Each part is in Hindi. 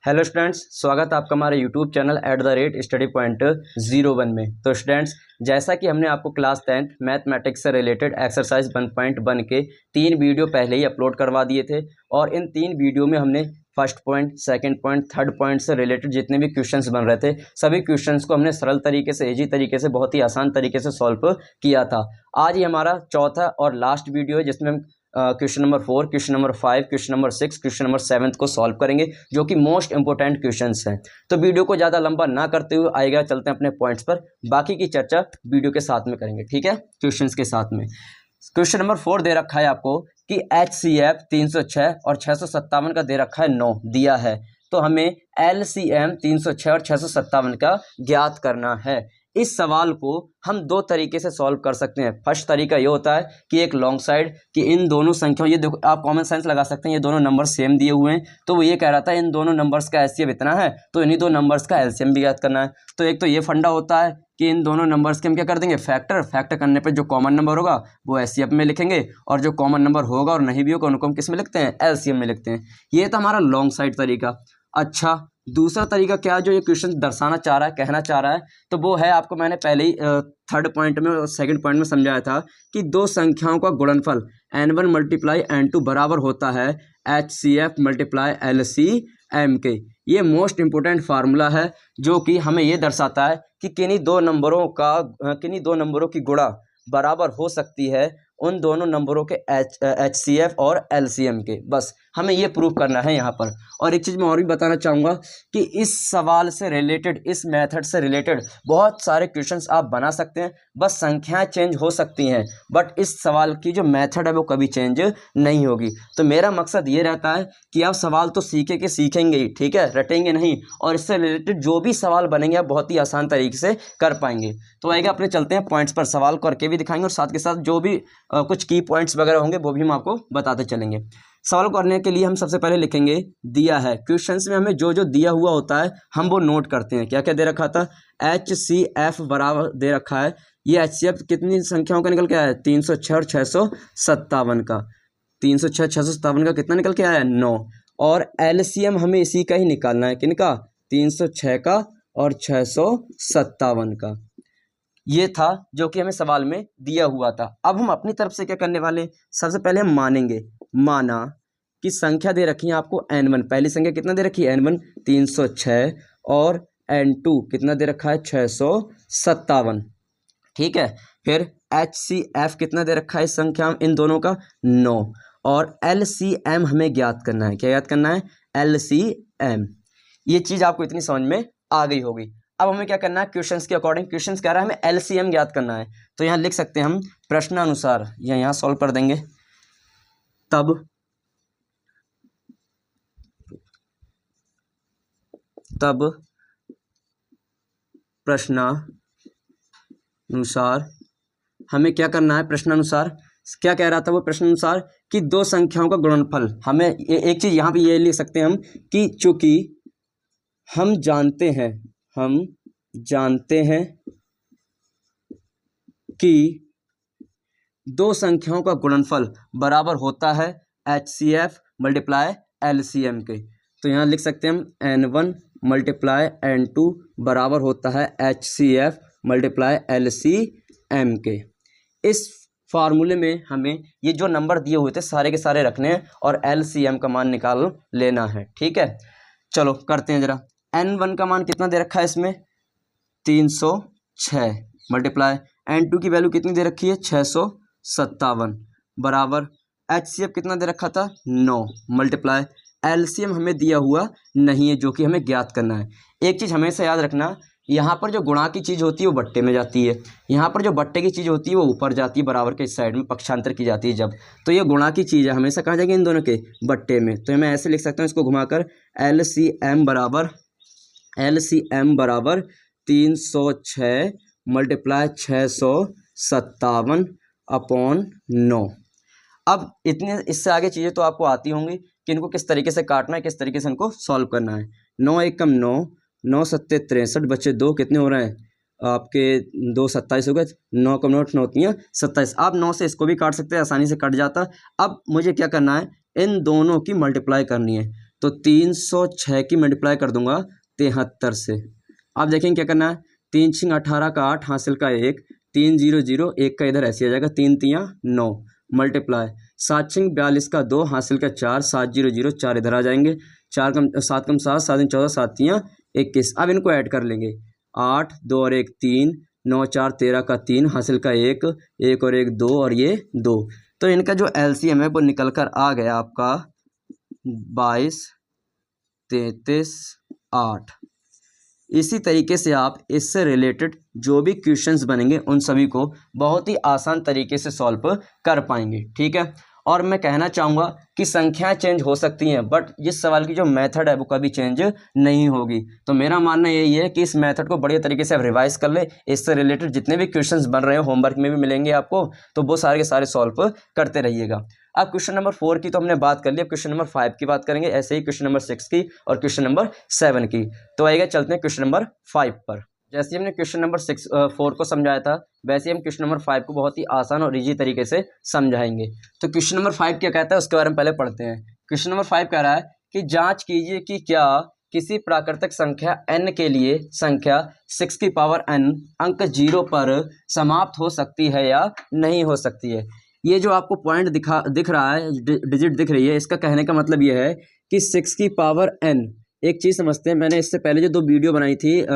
हेलो स्टूडेंट्स, स्वागत है आपका हमारे यूट्यूब चैनल @study.01 में। तो स्टूडेंट्स, जैसा कि हमने आपको क्लास 10th मैथमेटिक्स से रिलेटेड एक्सरसाइज 1.1 के 3 वीडियो पहले ही अपलोड करवा दिए थे और इन 3 वीडियो में हमने first point, second point, third point से रिलेटेड जितने भी क्वेश्चंस बन रहे थे सभी क्वेश्चंस को हमने सरल तरीके से, इजी तरीके से, बहुत ही आसान तरीके से सॉल्व किया था। आज ये हमारा चौथा और लास्ट वीडियो है जिसमें हम question number 4, question number 5, question number 6, question number 7 को सॉल्व करेंगे, जो कि मोस्ट इंपोर्टेंट क्वेश्चंस हैं। तो वीडियो को ज़्यादा लंबा ना करते हुए आएगा, चलते हैं अपने पॉइंट्स पर। बाकी की चर्चा वीडियो के साथ में करेंगे, ठीक है, क्वेश्चंस के साथ में। क्वेश्चन नंबर 4 दे रखा है आपको कि HCF 306 और 657 का दे रखा है 9 दिया है, तो हमें LCM 306 और 657 का ज्ञात करना है। इस सवाल को हम दो तरीके से सॉल्व कर सकते हैं। फर्स्ट तरीका ये होता है कि एक लॉन्ग साइड, कि इन दोनों संख्याओं, ये देखो आप कॉमन सेंस लगा सकते हैं, ये दोनों नंबर सेम दिए हुए हैं, तो वो ये कह रहा था इन दोनों नंबर्स का एचसीएफ इतना है, तो इन्हीं दो नंबर्स का एलसीएम भी ज्ञात करना है। तो एक तो ये फंडा होता है कि इन दोनों नंबर्स के हम क्या कर देंगे, फैक्टर करने पर जो कॉमन नंबर होगा वो एचसीएफ में लिखेंगे, और जो कॉमन नंबर होगा और नहीं भी होगा उनको हम किस में लिखते हैं, एलसीएम में लिखते हैं। ये था हमारा लॉन्ग साइड तरीका। अच्छा, दूसरा तरीका क्या है जो ये क्वेश्चन दर्शाना चाह रहा है, कहना चाह रहा है, तो वो है, आपको मैंने पहले ही थर्ड पॉइंट में और सेकंड पॉइंट में समझाया था कि दो संख्याओं का गुणनफल n1 मल्टीप्लाई n2 बराबर होता है HCF मल्टीप्लाई LCM के। ये मोस्ट इंपोर्टेंट फार्मूला है जो कि हमें ये दर्शाता है कि किन्हीं दो नंबरों की गुणा बराबर हो सकती है उन दोनों नंबरों के HCF और LCM के। बस हमें ये प्रूव करना है यहाँ पर। और एक चीज़ मैं और भी बताना चाहूँगा कि इस सवाल से रिलेटेड, इस मेथड से रिलेटेड बहुत सारे क्वेश्चंस आप बना सकते हैं, बस संख्याएं चेंज हो सकती हैं, बट इस सवाल की जो मेथड है वो कभी चेंज नहीं होगी। तो मेरा मकसद ये रहता है कि आप सवाल तो सीखेंगे ही, ठीक है, रटेंगे नहीं, और इससे रिलेटेड जो भी सवाल बनेंगे आप बहुत ही आसान तरीके से कर पाएंगे। तो आएगा, अपने चलते हैं पॉइंट्स पर, सवाल करके भी दिखाएंगे और साथ के साथ जो भी कुछ की पॉइंट्स वगैरह होंगे वो भी हम आपको बताते चलेंगे। सवाल करने के लिए हम सबसे पहले लिखेंगे, दिया है क्वेश्चंस में हमें जो जो दिया हुआ होता है हम वो नोट करते हैं। क्या क्या दे रखा था, HCF बराबर दे रखा है, ये HCF कितनी संख्याओं का निकल के आया है, 306 और 657 का। 306 657 का कितना निकल के आया है, 9। और LCM हमें इसी का ही निकालना है, किनका, 306 का और 657 का। ये था जो कि हमें सवाल में दिया हुआ था। अब हम अपनी तरफ से क्या करने वाले, सबसे पहले हम मानेंगे, माना कि संख्या दे रखी है आपको n1, पहली संख्या कितना दे रखी है, n1 306, और n2 कितना दे रखा है, 657, ठीक है। फिर HCF कितना दे रखा है इस संख्या इन दोनों का, 9, और LCM हमें ज्ञात करना है। क्या ज्ञात करना है, LCM। ये चीज़ आपको इतनी समझ में आ गई होगी। अब हमें क्या करना है, क्वेश्चंस के अकॉर्डिंग, क्वेश्चंस कह रहा है हमें LCM ज्ञात करना है, तो यहाँ लिख सकते हैं हम प्रश्नानुसार, या यहाँ सॉल्व कर देंगे, तब प्रश्नानुसार हमें क्या करना है, प्रश्नानुसार क्या कह रहा था वो, प्रश्नानुसार कि दो संख्याओं का गुणनफल, हमें एक चीज़ यहाँ पे ये लिख सकते हैं हम कि चूंकि हम जानते हैं कि दो संख्याओं का गुणनफल बराबर होता है HCF मल्टीप्लाई LCM के, तो यहाँ लिख सकते हैं हम n1 मल्टीप्लाई n2 बराबर होता है HCF मल्टीप्लाई LCM के। इस फार्मूले में हमें ये जो नंबर दिए हुए थे सारे के सारे रखने हैं और LCM का मान निकाल लेना है, ठीक है। चलो करते हैं जरा। n1 का मान कितना दे रखा है इसमें, 306, मल्टीप्लाई n2 की वैल्यू कितनी दे रखी है, 657, बराबर HCF कितना दे रखा था, 9, मल्टीप्लाई LCM हमें दिया हुआ नहीं है जो कि हमें ज्ञात करना है। एक चीज़ हमेशा याद रखना, यहाँ पर जो गुणा की चीज़ होती है वो बट्टे में जाती है, यहाँ पर जो बट्टे की चीज़ होती है वो ऊपर जाती है, बराबर के इस साइड में पक्षांतर की जाती है जब, तो ये गुणा की चीज़ है, हमेशा कहाँ जाएगी, इन दोनों के बट्टे में। तो मैं ऐसे लिख सकता हूँ इसको घुमाकर, LCM बराबर 306 मल्टीप्लाई 657 अपॉन 9। अब इतने, इससे आगे चीज़ें तो आपको आती होंगी कि इनको किस तरीके से काटना है, किस तरीके से इनको सॉल्व करना है। 9 एकम 9, 9 सत्ते 63, बच्चे 2 कितने हो रहे हैं आपके, 2 27 हो गए, 9 कम 9 9 27। आप 9 से इसको भी काट सकते हैं, आसानी से कट जाता। अब मुझे क्या करना है, इन दोनों की मल्टीप्लाई करनी है, तो 306 की मल्टीप्लाई कर दूंगा 73 से। अब देखेंगे क्या करना है, 3 6 18 का 8 हासिल का 1, 3 0 0 1 का इधर ऐसे आ जाएगा, 3 3 9 मल्टीप्लाई 7 6 42 का 2 हासिल का 4, 7 0 0 4 इधर आ जाएंगे, 4 कम 7 कम 7 7 14 7 3 21। अब इनको ऐड कर लेंगे, 8 2 और 1 3, 9 4 13 का 3 हासिल का 1, 1 और 1 2 और ये 2। तो इनका जो एलसीएम है वो निकल कर आ गया आपका 22 33 8। इसी तरीके से आप इससे रिलेटेड जो भी क्वेश्चंस बनेंगे उन सभी को बहुत ही आसान तरीके से सॉल्व कर पाएंगे, ठीक है। और मैं कहना चाहूँगा कि संख्याएं चेंज हो सकती हैं, बट इस सवाल की जो मेथड है वो कभी चेंज नहीं होगी। तो मेरा मानना यही है कि इस मेथड को बढ़िया तरीके से आप रिवाइज कर ले, इससे रिलेटेड जितने भी क्वेश्चंस बन रहे हैं होमवर्क में भी मिलेंगे आपको, तो वो सारे के सारे सॉल्व करते रहिएगा। अब क्वेश्चन नंबर 4 की तो हमने बात कर ली, अब क्वेश्चन नंबर 5 की बात करेंगे, ऐसे ही क्वेश्चन नंबर 6 की और क्वेश्चन नंबर 7 की। तो आइएगा चलते हैं क्वेश्चन नंबर 5 पर। जैसे हमने क्वेश्चन नंबर 4 को समझाया था, वैसे हम क्वेश्चन नंबर 5 को बहुत ही आसान और इजी तरीके से समझाएंगे। तो क्वेश्चन नंबर 5 क्या कहता है उसके बारे में पहले पढ़ते हैं। क्वेश्चन नंबर 5 कह रहा है कि जांच कीजिए कि क्या किसी प्राकृतिक संख्या n के लिए संख्या 6 की पावर n अंक 0 पर समाप्त हो सकती है या नहीं हो सकती है। ये जो आपको पॉइंट दिख रहा है, डिजिट दिख रही है, इसका कहने का मतलब ये है कि 6 की पावर n, एक चीज़ समझते हैं, मैंने इससे पहले जो 2 वीडियो बनाई थी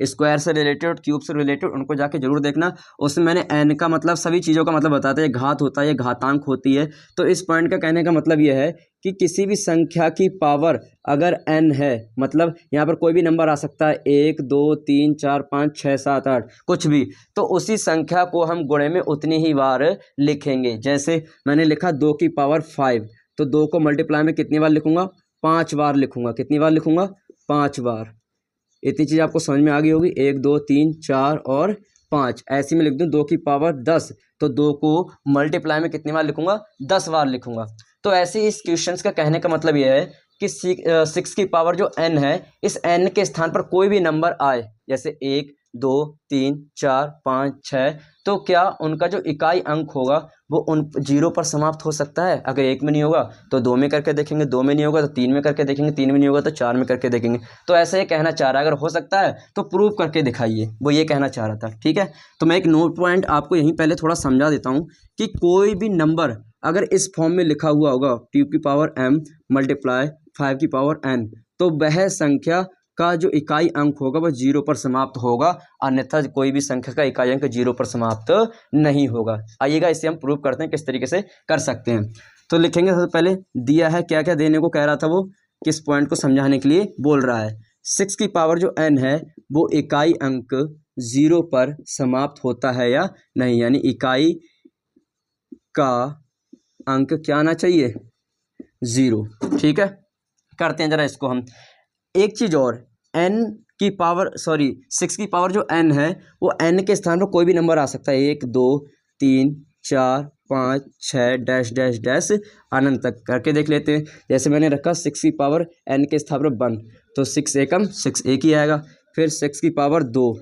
स्क्वायर से रिलेटेड और क्यूब से रिलेटेड, उनको जाके जरूर देखना। उसमें मैंने n का मतलब सभी चीज़ों का मतलब बताता है, ये घात होता है, ये घातांक होती है। तो इस पॉइंट का कहने का मतलब ये है कि किसी भी संख्या की पावर अगर n है, मतलब यहाँ पर कोई भी नंबर आ सकता है, 1 2 3 4 5 6 7 8 कुछ भी, तो उसी संख्या को हम गुणे में उतनी ही बार लिखेंगे। जैसे मैंने लिखा 2 की पावर 5, तो 2 को मल्टीप्लाई में कितनी बार लिखूंगा, 5 बार लिखूंगा। कितनी बार लिखूंगा, 5 बार। इतनी चीज़ आपको समझ में आ गई होगी, 1 2 3 4 और 5। ऐसे में लिख दूँ 2 की पावर 10, तो 2 को मल्टीप्लाई में कितनी बार लिखूंगा, 10 बार लिखूंगा। तो ऐसे इस क्वेश्चन का कहने का मतलब यह है कि 6 की पावर जो n है, इस n के स्थान पर कोई भी नंबर आए, जैसे 1 2 3 4 5 6, तो क्या उनका जो इकाई अंक होगा वो उन 0 पर समाप्त हो सकता है। अगर 1 में नहीं होगा तो 2 में करके देखेंगे, 2 में नहीं होगा तो 3 में करके देखेंगे, 3 में नहीं होगा तो 4 में करके देखेंगे। तो ऐसा ये कहना चाह रहा है, अगर हो सकता है तो प्रूव करके दिखाइए, वो ये कहना चाह रहा था, ठीक है। तो मैं एक नोट पॉइंट आपको यहीं पहले थोड़ा समझा देता हूँ कि कोई भी नंबर अगर इस फॉर्म में लिखा हुआ होगा 2 की पावर m मल्टीप्लाई 5 की पावर n, तो वह संख्या का जो इकाई अंक होगा वह 0 पर समाप्त होगा, अन्यथा कोई भी संख्या का इकाई अंक 0 पर समाप्त नहीं होगा। आइएगा इसे हम प्रूव करते हैं किस तरीके से कर सकते हैं। तो लिखेंगे सबसे पहले, दिया है क्या क्या देने को कह रहा था, वो किस पॉइंट को समझाने के लिए बोल रहा है। 6 की पावर जो n है वो इकाई अंक 0 पर समाप्त होता है या नहीं, यानी इकाई का अंक क्या आना चाहिए, 0, ठीक है। करते हैं जरा इसको हम। एक चीज और, n की पावर 6 की पावर जो n है वो n के स्थान पर कोई भी नंबर आ सकता है, 1 2 3 4 5 6 डैश डैश डैश अनंत तक करके देख लेते हैं। जैसे मैंने रखा 6 की पावर n के स्थान पर 1, तो 6 एकम 6 एक ही आएगा। फिर 6 की पावर 2,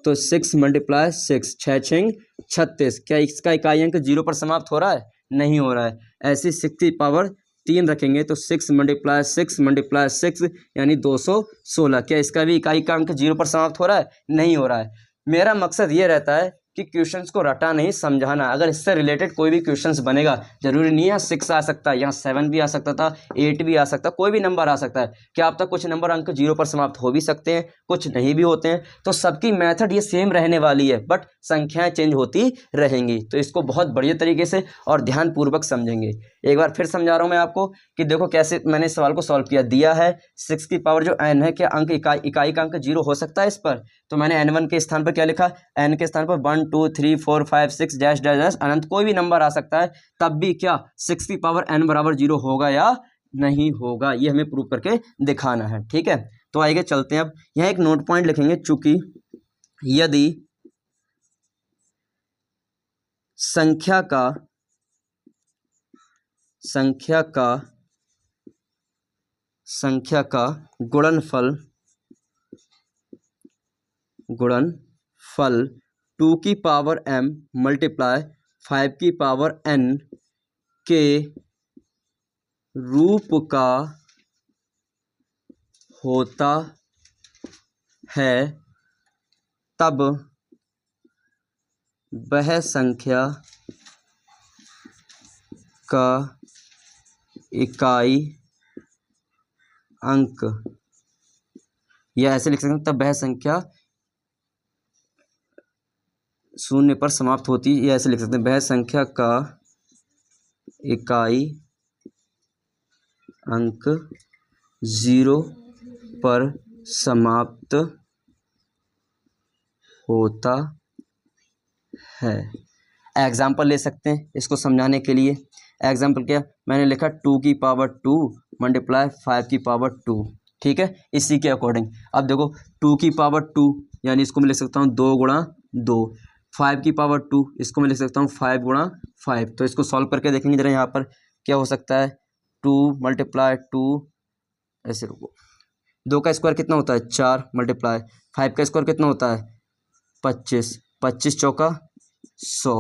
तो 6 मल्टीप्लाई 6, 6 6 36। क्या इसका इकाई अंक 0 पर समाप्त हो रहा है, नहीं हो रहा है। ऐसे 6 की पावर 3 रखेंगे तो 6 मल्टीप्लाई 6 मल्टीप्लाई 6 यानी 216। क्या इसका भी इकाई का अंक 0 पर समाप्त हो रहा है, नहीं हो रहा है। मेरा मकसद ये रहता है कि क्वेश्चंस को रटा नहीं समझाना। अगर इससे रिलेटेड कोई भी क्वेश्चंस बनेगा, जरूरी नहीं है 6 आ सकता है, यहाँ 7 भी आ सकता था, 8 भी आ सकता, कोई भी नंबर आ सकता है। क्या अब तक कुछ नंबर अंक 0 पर समाप्त हो भी सकते हैं, कुछ नहीं भी होते हैं। तो सबकी मेथड ये सेम रहने वाली है, बट संख्याएं चेंज होती रहेंगी। तो इसको बहुत बढ़िया तरीके से और ध्यानपूर्वक समझेंगे। एक बार फिर समझा रहा हूँ मैं आपको कि देखो कैसे मैंने इस सवाल को सॉल्व किया। दिया है 6 की पावर जो n है, क्या अंक इकाई का अंक 0 हो सकता है इस पर, तो मैंने n1 के स्थान पर क्या लिखा, n के स्थान पर 1 2 3 4 5 6 डैश डैश डैश अनंत कोई भी नंबर आ सकता है। तब भी क्या 6 की पावर n बराबर 0 होगा या नहीं होगा, ये हमें प्रूव करके दिखाना है, ठीक है। तो आइए चलते हैं। अब यहाँ एक नोट पॉइंट लिखेंगे, चूंकि यदि संख्या का गुणनफल 2 की पावर m मल्टीप्लाई 5 की पावर n के रूप का होता है तब वह संख्या का इकाई अंक, या ऐसे लिख सकते हैं, तब वह संख्या शून्य पर समाप्त होती है, या ऐसे लिख सकते हैं, वह संख्या का इकाई अंक 0 पर समाप्त होता है। एग्जाम्पल ले सकते हैं इसको समझाने के लिए। एग्जाम्पल क्या मैंने लिखा, 2 की पावर 2 मल्टीप्लाई 5 की पावर 2, ठीक है। इसी के अकॉर्डिंग अब देखो 2 की पावर 2 यानी इसको मैं लिख सकता हूँ 2 गुणा 2, 5 की पावर 2 इसको मैं लिख सकता हूँ 5 गुणा 5। तो इसको सॉल्व करके देखेंगे जरा यहाँ पर क्या हो सकता है। 2 मल्टीप्लाई 2, ऐसे रुको, 2 का स्क्वायर कितना होता है 4 मल्टीप्लाई 5 का स्क्वायर कितना होता है 25, 25 चौका 100।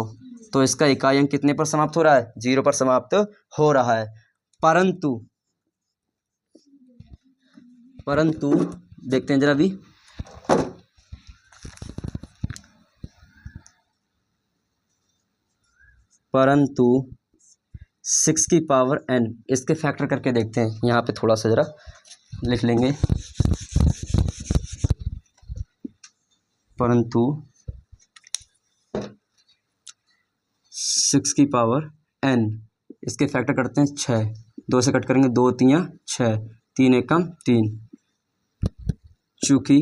तो इसका इकाई अंक कितने पर समाप्त हो रहा है 0 पर समाप्त हो रहा है। परंतु देखते हैं जरा अभी, परंतु 6 की पावर n, इसके फैक्टर करके देखते हैं। यहाँ पे थोड़ा सा जरा लिख लेंगे, परंतु 6 की पावर n, इसके फैक्टर करते हैं 6, 2 से कट करेंगे 2 3 6, 3 एकम 3, चूँकि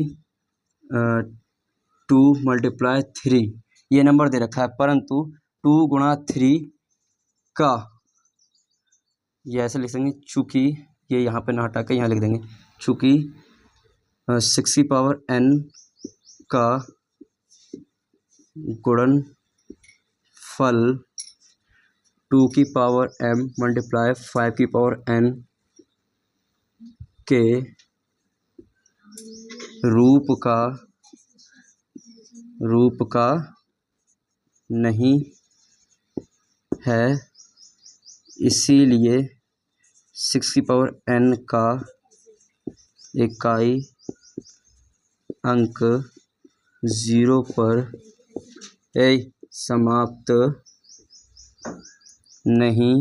2 मल्टीप्लाई 3 ये नंबर दे रखा है, परंतु 2 गुणा 3 का, ये ऐसे लिख देंगे, चूँकि ये यहाँ पे ना हटा के यहाँ लिख देंगे, चूँकि 6 की पावर n का गुणनफल 2 की पावर m मल्टीप्लाई 5 की पावर n के रूप का नहीं है, इसीलिए 6 की पावर n का इकाई अंक 0 पर समाप्त नहीं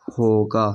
होगा।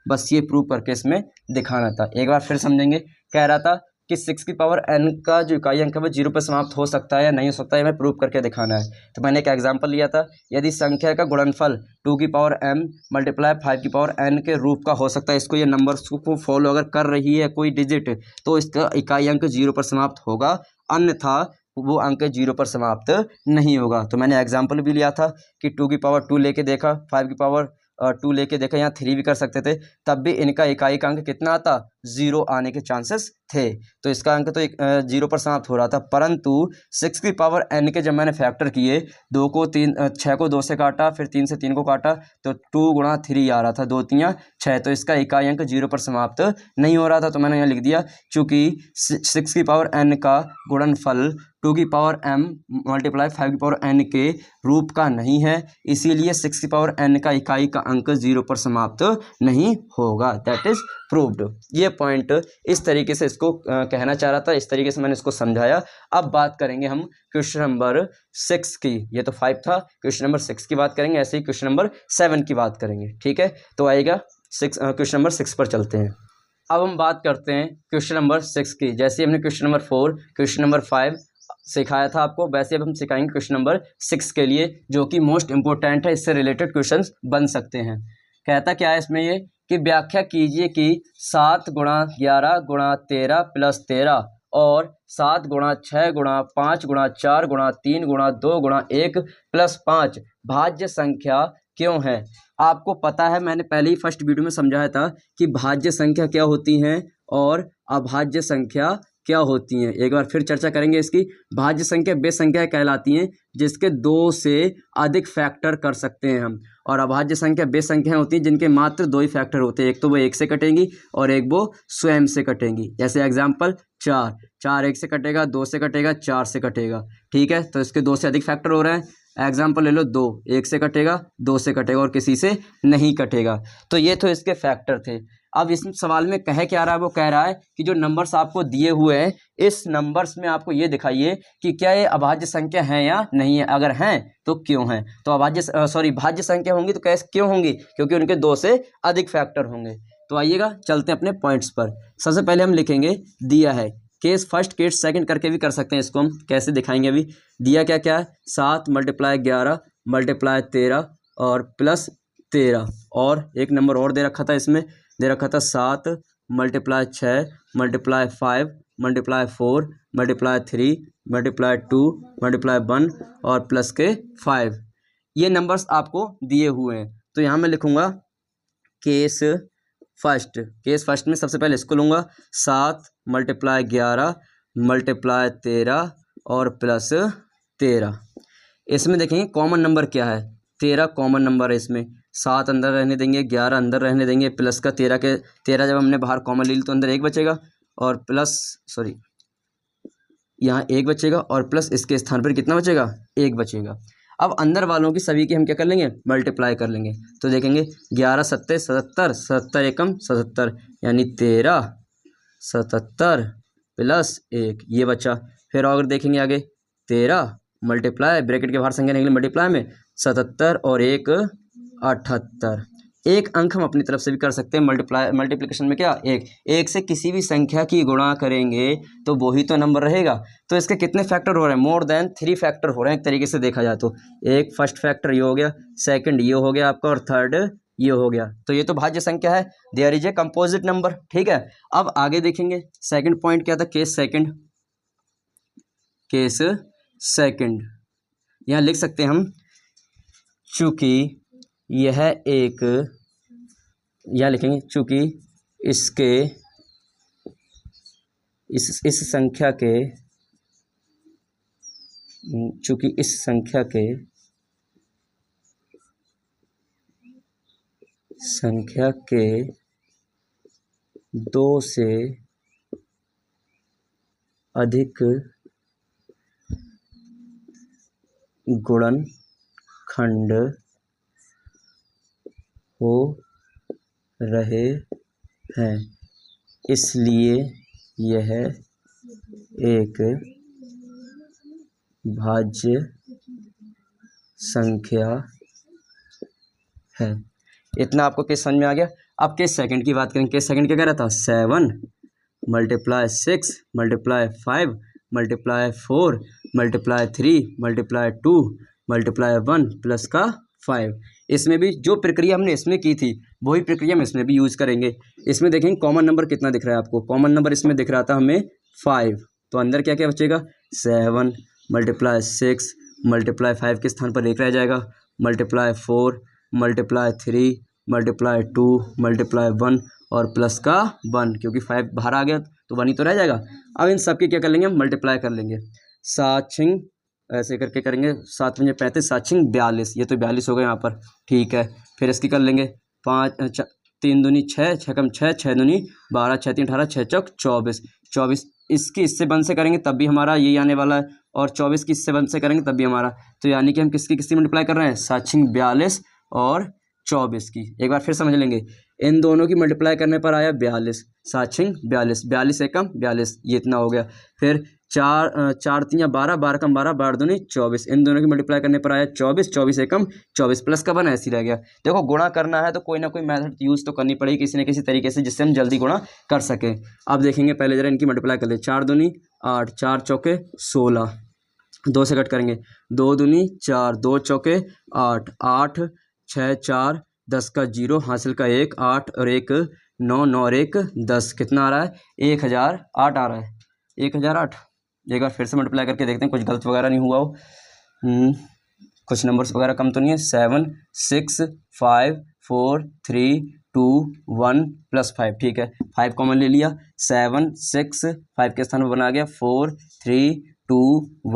बस ये प्रूव करके इसमें दिखाना था। एक बार फिर समझेंगे। कह रहा था कि 6 की पावर n का जो इकाई अंक है वो 0 पर समाप्त हो सकता है या नहीं हो सकता है, हमें प्रूव करके दिखाना है। तो मैंने एक एग्जांपल लिया था, यदि संख्या का गुणनफल 2 की पावर m मल्टीप्लाई 5 की पावर n के रूप का हो सकता है, इसको ये नंबर्स को फॉलो अगर कर रही है कोई डिजिट, तो इसका इकाई अंक 0 पर समाप्त होगा, अन्यथा वो अंक 0 पर समाप्त नहीं होगा। तो मैंने एग्जाम्पल भी लिया था कि 2 की पावर 2 लेके देखा, 5 की पावर 2 लेके देखा, यहाँ 3 भी कर सकते थे, तब भी इनका इकाई का अंक कितना आता 0 आने के चांसेस थे। तो इसका अंक तो 0 पर समाप्त हो रहा था। परंतु 6 की पावर n के जब मैंने फैक्टर किए, 2 को 3 6 को 2 से काटा, फिर 3 से 3 को काटा, तो 2 गुणा 3 आ रहा था, 2 3 6, तो इसका इकाई अंक 0 पर समाप्त नहीं हो रहा था। तो मैंने यहाँ लिख दिया, चूँकि 6 की पावर n का गुणनफल 2 की पावर m मल्टीप्लाई 5 की पावर n के रूप का नहीं है, इसीलिए 6 की पावर n का इकाई का अंक 0 पर समाप्त नहीं होगा। That is proved. ये पॉइंट इस तरीके से इसको कहना चाह रहा था, इस तरीके से मैंने इसको समझाया। अब बात करेंगे हम क्वेश्चन नंबर 6 की। ये तो 5 था, क्वेश्चन नंबर 6 की बात करेंगे, ऐसे ही क्वेश्चन नंबर 7 की बात करेंगे। ठीक है, तो आएगा क्वेश्चन नंबर 6 पर चलते हैं। अब हम बात करते हैं क्वेश्चन नंबर 6 की। जैसे हमने क्वेश्चन नंबर 4, क्वेश्चन नंबर 5 सिखाया था आपको, वैसे अब हम सिखाएंगे क्वेश्चन नंबर 6 के लिए, जो कि मोस्ट इंपॉर्टेंट है, इससे रिलेटेड क्वेश्चंस बन सकते हैं। कहता क्या है इसमें ये कि व्याख्या कीजिए कि 7 गुणा 11 गुणा 13 प्लस 13 और 7 गुणा 6 गुणा 5 गुणा 4 गुणा 3 गुणा 2 गुणा 1 प्लस 5 भाज्य संख्या क्यों है। आपको पता है, मैंने पहले ही फर्स्ट वीडियो में समझाया था कि भाज्य संख्या क्या होती हैं और अभाज्य संख्या क्या होती हैं। एक बार फिर चर्चा करेंगे इसकी। भाज्य संख्या वे संख्याएं कहलाती हैं जिसके 2 से अधिक फैक्टर कर सकते हैं हम, और अभाज्य संख्या वे संख्याएं होती हैं जिनके मात्र 2 ही फैक्टर होते हैं, एक तो वो 1 से कटेंगी और एक वो स्वयं से कटेंगी। जैसे एग्जाम्पल 4 1 से कटेगा, 2 से कटेगा, 4 से कटेगा। ठीक है, तो इसके 2 से अधिक फैक्टर हो रहे हैं। एग्जाम्पल ले लो 2 1 से कटेगा, 2 से कटेगा और किसी से नहीं कटेगा। तो ये तो इसके फैक्टर थे। अब इस सवाल में कह क्या रहा है, वो कह रहा है कि जो नंबर्स आपको दिए हुए हैं इस नंबर्स में आपको ये दिखाइए कि क्या ये अभाज्य संख्या है या नहीं है, अगर हैं तो क्यों हैं। तो भाज्य संख्या होंगी तो कैसे क्यों होंगी, क्योंकि उनके 2 से अधिक फैक्टर होंगे। तो आइएगा चलते हैं अपने पॉइंट्स पर। सबसे पहले हम लिखेंगे दिया है केस फर्स्ट केस सेकंड करके भी कर सकते हैं। इसको हम कैसे दिखाएंगे, अभी दिया क्या क्या है 7 × 11 × 13 और प्लस 13, और एक नंबर और दे रखा था, इसमें दे रखा था 7 × 6 × 5 × 4 × 3 × 2 × 1 और प्लस के 5। ये नंबर्स आपको दिए हुए हैं। तो यहाँ मैं लिखूँगा केस फर्स्ट में सबसे पहले इसको लूँगा 7 × 11 × 13 और प्लस 13। इसमें देखेंगे कॉमन नंबर क्या है, 13 कॉमन नंबर है। इसमें 7 अंदर रहने देंगे, 11 अंदर रहने देंगे, प्लस का 13 जब हमने बाहर कॉमन ले ली तो अंदर 1 बचेगा और प्लस यहाँ 1 बचेगा और प्लस इसके स्थान पर कितना बचेगा 1 बचेगा। अब अंदर वालों की सभी की हम क्या कर लेंगे मल्टीप्लाई कर लेंगे। तो देखेंगे 11 × 7 = 77, 77 × 1 = 77 यानी 13 77 प्लस 1 ये बचा। फिर अगर देखेंगे आगे 13 मल्टीप्लाई ब्रैकेट के बाहर संख्या निकली मल्टीप्लाई में 77 और 1 78। एक अंक हम अपनी तरफ से भी कर सकते हैं मल्टीप्लिकेशन में क्या एक से किसी भी संख्या की गुणा करेंगे तो वही तो नंबर रहेगा। तो इसके कितने फैक्टर हो रहे हैं, मोर देन 3 फैक्टर हो रहे हैं एक तरीके से देखा जाए तो। एक फर्स्ट फैक्टर ये हो गया, सेकंड ये हो गया आपका और थर्ड ये हो गया। तो ये तो भाज्य संख्या है, there is a composite number. ठीक है, अब आगे देखेंगे सेकंड पॉइंट क्या था, केस सेकंड। यहाँ लिख सकते हैं हम चूंकि यह एक, यहाँ लिखेंगे चूंकि इसके इस संख्या के चूंकि इस संख्या के 2 से अधिक गुणनखंड हो रहे हैं, इसलिए यह एक भाज्य संख्या है। इतना आपको केस समझ में आ गया। अब केस सेकंड की बात करें। केस सेकंड क्या कह रहा था, 7 × 6 × 5 × 4 × 3 × 2 × 1 प्लस का 5। इसमें भी जो प्रक्रिया हमने इसमें की थी वही प्रक्रिया हम इसमें भी यूज करेंगे। इसमें देखेंगे कॉमन नंबर कितना दिख रहा है आपको, कॉमन नंबर इसमें दिख रहा था हमें 5। तो अंदर क्या क्या बचेगा 7 × 6 × 5 के स्थान पर 1 रह जाएगा, × 4 × 3 × 2 × 1 और प्लस का 1, क्योंकि 5 बाहर आ गया तो 1 ही तो रह जाएगा। अब इन सब की क्या कर लेंगे हम मल्टीप्लाई कर लेंगे। 7 × ऐसे करके करेंगे, 7 × 5 = 35, 7 × 42, ये तो 42 हो गया यहाँ पर। ठीक है, फिर इसकी कर लेंगे 3 दूनी 6, 6 × 6 = 6 दूनी 12, 6 × 3 = 18, 6 × 24, 24 इसकी इससे 1 से करेंगे तब भी हमारा यही आने वाला है, और 24 की इससे 1 से करेंगे तब भी हमारा। तो यानी कि हम किसकी मल्टीप्लाई कर रहे हैं 7 × 42 और 24 की। एक बार फिर समझ लेंगे, इन दोनों की मल्टीप्लाई करने पर आया 42, 7 × 42, 42 एकम 42, ये इतना हो गया। फिर 4 × 3 = 12, 12 × 12, 12 दूनी 24, इन दोनों की मल्टीप्लाई करने पर आया 24, 24 एकम 24 प्लस का 1 ऐसे ही रह गया। देखो गुणा करना है तो कोई ना कोई मेथड यूज़ तो करनी पड़ेगी किसी न किसी तरीके से, जिससे हम जल्दी गुणा कर सकें। अब देखेंगे पहले जरा इनकी मल्टीप्लाई कर ले। 4 दूनी 8, 4 चौके 16, 2 से कट करेंगे, 2 दूनी 4, 2 चौके 8, 8 6 4 10 का 0 हासिल का 1, 8 और 1 9, 9 और 1 10, कितना आ रहा है 1008 आ रहा है, 1008। एक बार फिर से मल्टीप्लाई करके देखते हैं कुछ गलत वगैरह नहीं हुआ हो, कुछ नंबर्स वगैरह कम तो नहीं है। 7 6 5 4 3 2 1 प्लस 5, ठीक है 5 कॉमन ले लिया, 7 6 5 के स्थान पर बना गया 4 3 2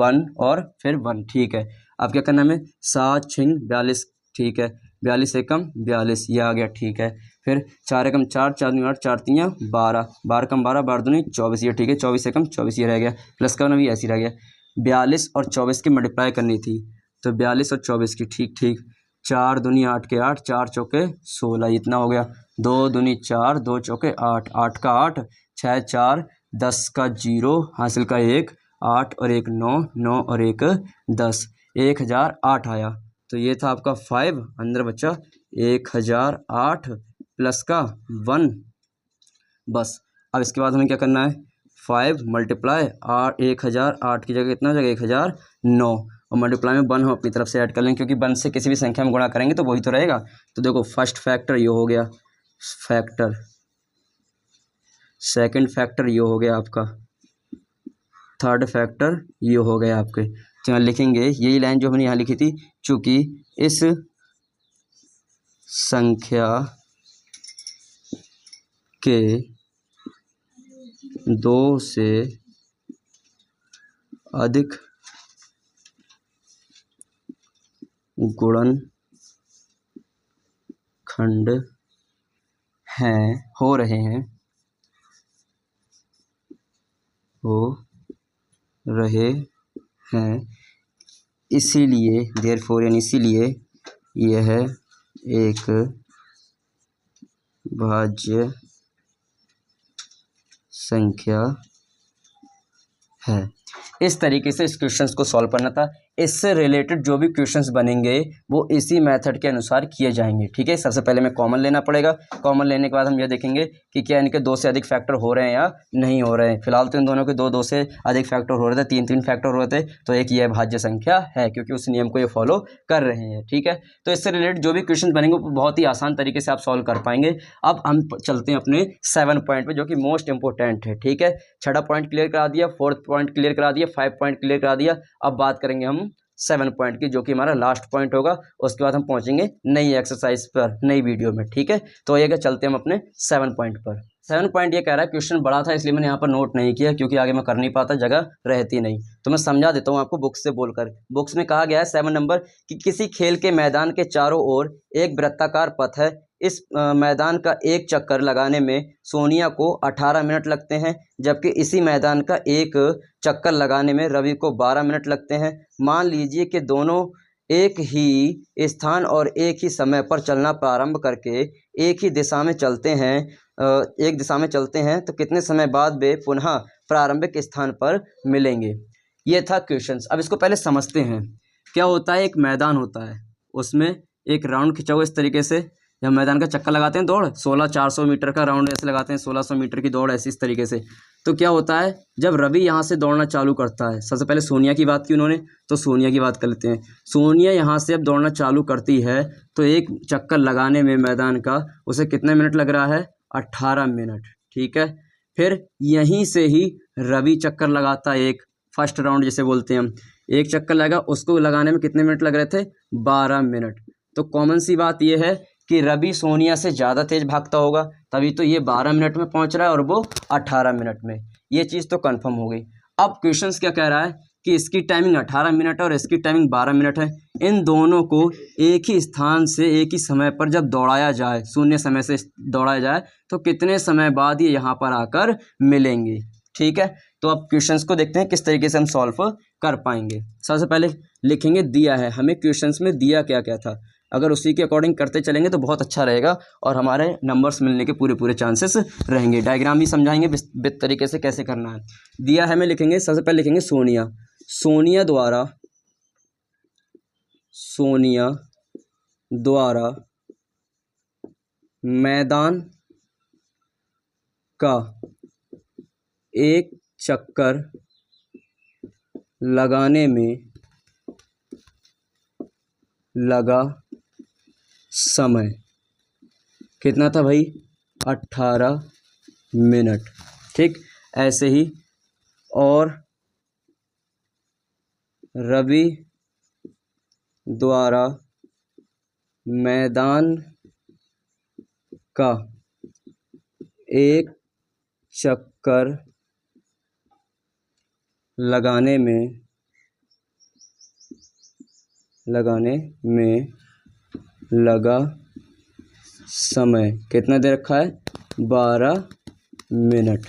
1 और फिर 1, ठीक है। अब क्या करना है हमें 7 6 42, ठीक है 42 एकम 42, ये आ गया, ठीक है। फिर 4 एकम 4, 4 दूनी 8, 4 तीन 12, 12 कम 12, 12 दूनी 24, ये ठीक है 24 एकम 24, ये रह गया, प्लस का भी ऐसे ही रह गया। 42 और 24 की मल्टीप्लाई करनी थी तो 42 और 24 की, ठीक ठीक 4 दूनी 8 के 8, 4 चौके 16, इतना हो गया। 2 दूनी 4, 2 चौके 8, 8 का 8, 6 4, 10 का 0, हासिल का 1, 8 और 1 9, 9 और 1 10, 1008 आया। तो ये था आपका 5, अंदर बचा 1008 प्लस का 1। बस अब इसके बाद हमें क्या करना है, 5 मल्टीप्लाई 1008 की जगह कितना हो जाएगा 1009, और मल्टीप्लाई में 1 हम अपनी तरफ से ऐड कर लेंगे, क्योंकि 1 से किसी भी संख्या में गुणा करेंगे तो वही तो रहेगा। तो देखो फर्स्ट फैक्टर ये हो गया फैक्टर, सेकंड फैक्टर ये हो गया आपका, थर्ड फैक्टर ये हो गया आपके। तो यहाँ लिखेंगे यही लाइन जो हमने यहाँ लिखी थी, चूँकि इस संख्या के 2 से अधिक गुणनखंड हैं हो रहे हैं, इसीलिए देयरफॉर यानी इसीलिए यह एक भाज्य संख्या है। इस तरीके से इस क्वेश्चंस को सॉल्व करना था। इससे रिलेटेड जो भी क्वेश्चंस बनेंगे वो इसी मेथड के अनुसार किए जाएंगे, ठीक है। सबसे पहले हमें कॉमन लेना पड़ेगा। कॉमन लेने के बाद हम ये देखेंगे कि क्या इनके 2 से अधिक फैक्टर हो रहे हैं या नहीं हो रहे हैं। फिलहाल तो इन दोनों के 2 से अधिक फैक्टर हो रहे थे, 3 फैक्टर हो रहे थे, तो एक ये भाज्य संख्या है, क्योंकि उस नियम को ये फॉलो कर रहे हैं, ठीक है। तो इससे रिलेटेड जो भी क्वेश्चन बनेंगे वो बहुत ही आसान तरीके से आप सॉल्व कर पाएंगे। अब हम चलते हैं अपने 7 पॉइंट पे, जो कि मोस्ट इंपॉर्टेंट है, ठीक है। 6 पॉइंट क्लियर करा दिया, 4th पॉइंट क्लियर करा दिया, 5 पॉइंट क्लियर करा दिया। अब बात करेंगे हम 7 पॉइंट की, जो कि हमारा लास्ट पॉइंट होगा। उसके बाद हम पहुंचेंगे नई एक्सरसाइज पर नई वीडियो में, ठीक है। तो ये चलते हैं हम अपने 7 पॉइंट पर। 7 पॉइंट ये कह रहा है, क्वेश्चन बड़ा था इसलिए मैंने यहाँ पर नोट नहीं किया, क्योंकि आगे मैं कर नहीं पाता, जगह रहती नहीं। तो मैं समझा देता हूँ आपको बुक्स से बोलकर। बुक्स में कहा गया है 7 नंबर कि किसी खेल के मैदान के चारों ओर एक वृत्ताकार पथ है। इस मैदान का एक चक्कर लगाने में सोनिया को 18 मिनट लगते हैं, जबकि इसी मैदान का एक चक्कर लगाने में रवि को 12 मिनट लगते हैं। मान लीजिए कि दोनों एक ही स्थान और एक ही समय पर चलना प्रारंभ करके एक दिशा में चलते हैं, तो कितने समय बाद वे पुनः प्रारंभिक स्थान पर मिलेंगे। ये था क्वेश्चंस। अब इसको पहले समझते हैं। क्या होता है, एक मैदान होता है, उसमें एक राउंड खिंचा हुआ इस तरीके से, जब मैदान का चक्कर लगाते हैं दौड़ 400 मीटर का राउंड ऐसे लगाते हैं, 1600 मीटर की दौड़ ऐसी इस तरीके से। तो क्या होता है, जब रवि यहाँ से दौड़ना चालू करता है, सबसे पहले सोनिया की बात की उन्होंने, तो सोनिया की बात कर लेते हैं। सोनिया यहाँ से अब दौड़ना चालू करती है, तो एक चक्कर लगाने में मैदान का उसे कितने मिनट लग रहा है, 18 मिनट, ठीक है। फिर यहीं से ही रवि चक्कर लगाता है, एक फर्स्ट राउंड जिसे बोलते हैं हम, एक चक्कर लगा, उसको लगाने में कितने मिनट लग रहे थे, 12 मिनट। तो कॉमन सी बात यह है कि रवि सोनिया से ज़्यादा तेज भागता होगा, तभी तो ये 12 मिनट में पहुंच रहा है और वो 18 मिनट में। ये चीज़ तो कंफर्म हो गई। अब क्वेश्चंस क्या कह रहा है कि इसकी टाइमिंग 18 मिनट है और इसकी टाइमिंग 12 मिनट है। इन दोनों को एक ही स्थान से एक ही समय पर जब दौड़ाया जाए, शून्य समय से दौड़ाया जाए, तो कितने समय बाद ये यहाँ पर आकर मिलेंगे, ठीक है। तो अब क्वेश्चंस को देखते हैं किस तरीके से हम सॉल्व कर पाएंगे। सबसे पहले लिखेंगे दिया है, हमें क्वेश्चंस में दिया क्या क्या था। अगर उसी के अकॉर्डिंग करते चलेंगे तो बहुत अच्छा रहेगा और हमारे नंबर्स मिलने के पूरे चांसेस रहेंगे। डायग्राम भी समझाएंगे विद तरीके से कैसे करना है। दिया है में लिखेंगे, सबसे पहले लिखेंगे सोनिया। सोनिया द्वारा मैदान का एक चक्कर लगाने में लगा समय कितना था भाई, 18 मिनट, ठीक। ऐसे ही और रवि द्वारा मैदान का एक चक्कर लगाने में लगा समय कितना दे रखा है, 12 मिनट।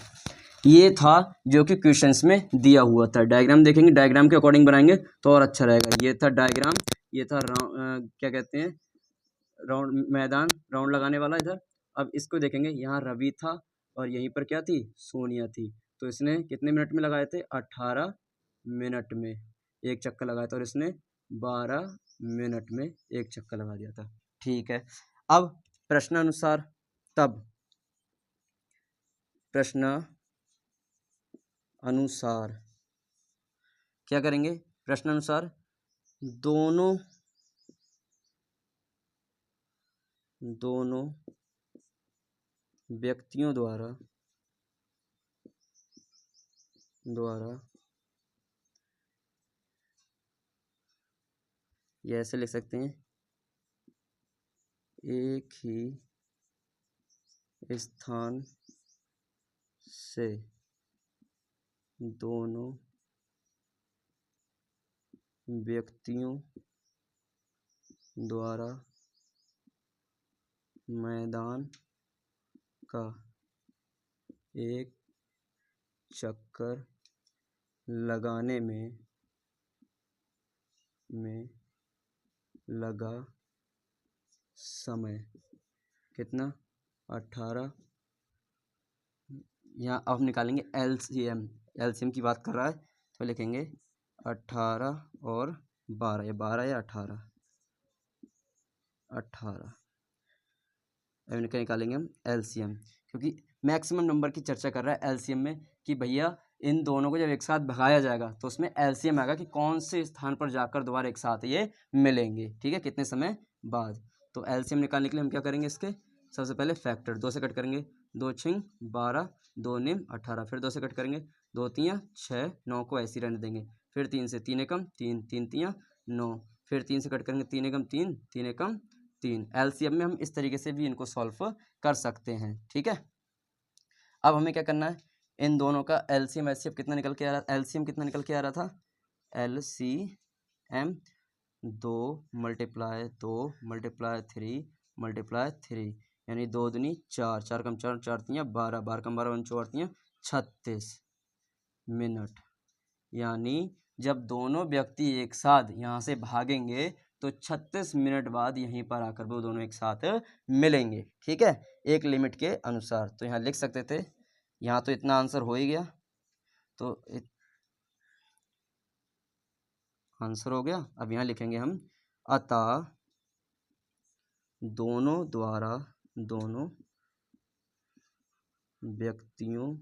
ये था जो कि क्वेश्चंस में दिया हुआ था। डायग्राम देखेंगे, डायग्राम के अकॉर्डिंग बनाएंगे तो और अच्छा रहेगा। ये था डायग्राम, ये था क्या कहते हैं राउंड मैदान राउंड लगाने वाला इधर। अब इसको देखेंगे, यहाँ रवि था और यहीं पर क्या थी, सोनिया थी। तो इसने कितने मिनट में लगाए थे, 18 मिनट में एक चक्कर लगाया था, और इसने 12 मिनट में एक चक्कर लगा दिया था। ठीक है, अब प्रश्नानुसार तब प्रश्न अनुसार क्या करेंगे, प्रश्नानुसार दोनों व्यक्तियों द्वारा ये ऐसे लिख सकते हैं, एक ही स्थान से दोनों व्यक्तियों द्वारा मैदान का एक चक्कर लगाने में लगा समय कितना, 18। यहाँ अब निकालेंगे एलसीएम की बात कर रहा है, तो लिखेंगे 18 और 12, या 12 या 18। अब इनका निकालेंगे हम एलसीएम, क्योंकि मैक्सिमम नंबर की चर्चा कर रहा है एलसीएम में कि भैया इन दोनों को जब एक साथ भगाया जाएगा तो उसमें एलसीएम आएगा कि कौन से स्थान पर जाकर दोबारा एक साथ ये मिलेंगे, ठीक है, कितने समय बाद। तो एलसीएम निकालने के लिए हम क्या करेंगे, इसके सबसे पहले फैक्टर 2 से कट करेंगे, 2 छिंग 12, 2 निम 18, फिर 2 से कट करेंगे, 2 तियाँ 6, 9 को ऐसे ही रहने देंगे, फिर 3 से 3 एकम 3, 3 तियाँ 9, फिर 3 से कट करेंगे, 3 एकम 3, 3 एकम 3। एलसीएम में हम इस तरीके से भी इनको सॉल्व कर सकते हैं, ठीक है। अब हमें क्या करना है, इन दोनों का एलसीएम कितना निकल के आ रहा, एलसीएम कितना निकल के आ रहा था, एलसीएम 2 मल्टीप्लाई 3 यानी 2 दूनी 4, 4 कम 4, 4 तियाँ 12, 12 कम 12, 4 तियाँ 36 मिनट। यानी जब दोनों व्यक्ति एक साथ यहाँ से भागेंगे तो 36 मिनट बाद यहीं पर आकर वो दोनों एक साथ मिलेंगे, ठीक है, एक लिमिट के अनुसार। तो यहाँ लिख सकते थे, यहाँ तो इतना आंसर हो ही गया, तो आंसर हो गया। अब यहाँ लिखेंगे हम, अतः दोनों व्यक्तियों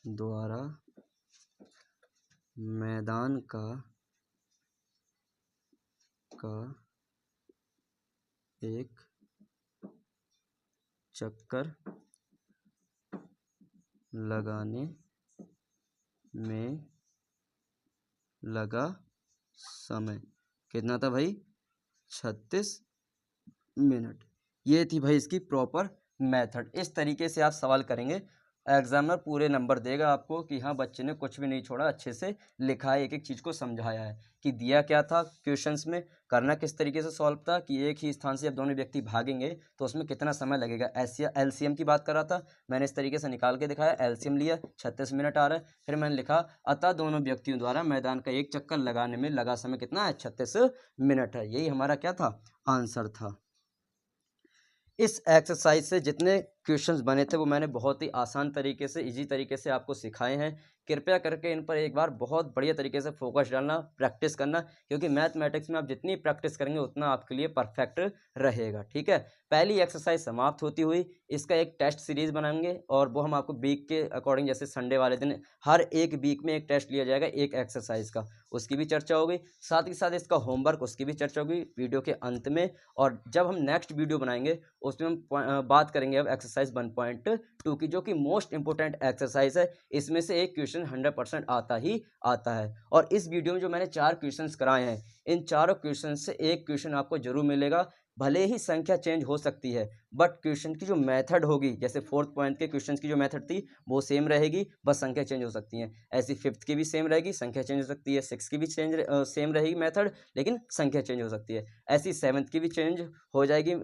द्वारा मैदान का एक चक्कर लगाने में लगा समय कितना था भाई, 36 मिनट। ये थी भाई इसकी प्रॉपर मेथड। इस तरीके से आप सवाल करेंगे, एग्जामिनर पूरे नंबर देगा आपको कि हाँ बच्चे ने कुछ भी नहीं छोड़ा, अच्छे से लिखा है, एक एक चीज़ को समझाया है कि दिया क्या था क्वेश्चंस में, करना किस तरीके से सॉल्व था, कि एक ही स्थान से जब दोनों व्यक्ति भागेंगे तो उसमें कितना समय लगेगा। एलसीएम की बात कर रहा था, मैंने इस तरीके से निकाल के दिखाया, एलसीएम लिया 36 मिनट आ रहा है, फिर मैंने लिखा अतः दोनों व्यक्तियों द्वारा मैदान का एक चक्कर लगाने में लगा समय कितना है, 36 मिनट है। यही हमारा क्या था, आंसर था। इस एक्सरसाइज से जितने क्वेश्चंस बने थे वो मैंने बहुत ही आसान तरीके से, इजी तरीके से आपको सिखाए हैं। कृपया करके इन पर एक बार बहुत बढ़िया तरीके से फोकस डालना, प्रैक्टिस करना, क्योंकि मैथमेटिक्स में आप जितनी प्रैक्टिस करेंगे उतना आपके लिए परफेक्ट रहेगा, ठीक है। पहली एक्सरसाइज समाप्त होती हुई इसका एक टेस्ट सीरीज बनाएंगे, और वो हम आपको वीक के अकॉर्डिंग, जैसे संडे वाले दिन हर एक वीक में एक टेस्ट लिया जाएगा एक एक्सरसाइज का, उसकी भी चर्चा होगी। साथ ही साथ इसका होमवर्क, उसकी भी चर्चा होगी वीडियो के अंत में। और जब हम नेक्स्ट वीडियो बनाएंगे उसमें हम बात करेंगे अब एक्सरसाइज 1.2 की, जो कि मोस्ट इंपोर्टेंट एक्सरसाइज है। इसमें से एक क्वेश्चन 100% आता ही आता है। और इस वीडियो में जो मैंने 4 क्वेश्चंस कराए हैं, इन चारों क्वेश्चन से एक क्वेश्चन आपको जरूर मिलेगा। भले ही संख्या चेंज हो सकती है, बट क्वेश्चन की जो मेथड होगी, जैसे 4th पॉइंट के क्वेश्चन की जो मेथड थी वो सेम रहेगी, बस संख्या चेंज हो सकती है। ऐसी 5th की भी सेम रहेगी, संख्या चेंज हो सकती है। 6th की भी सेम रहेगी मेथड, लेकिन संख्या चेंज हो सकती है। ऐसी 7th की भी चेंज हो जाएगी,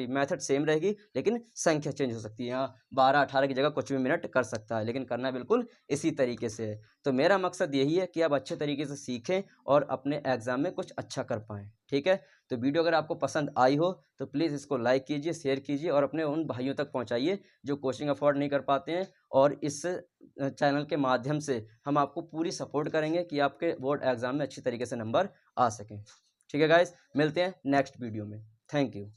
मेथड सेम रहेगी लेकिन संख्या चेंज हो सकती है। यहाँ 12-18 की जगह कुछ भी मिनट कर सकता है, लेकिन करना बिल्कुल इसी तरीके से है। तो मेरा मकसद यही है कि आप अच्छे तरीके से सीखें और अपने एग्जाम में में कुछ अच्छा कर पाएँ। ठीक है, तो वीडियो अगर आपको पसंद आई हो तो प्लीज़ इसको लाइक कीजिए, शेयर कीजिए और अपने उन भाइयों तक पहुंचाइए जो कोचिंग अफोर्ड नहीं कर पाते हैं। और इस चैनल के माध्यम से हम आपको पूरी सपोर्ट करेंगे कि आपके बोर्ड एग्जाम में अच्छी तरीके से नंबर आ सकें। ठीक है गाइस, मिलते हैं नेक्स्ट वीडियो में। Thank you.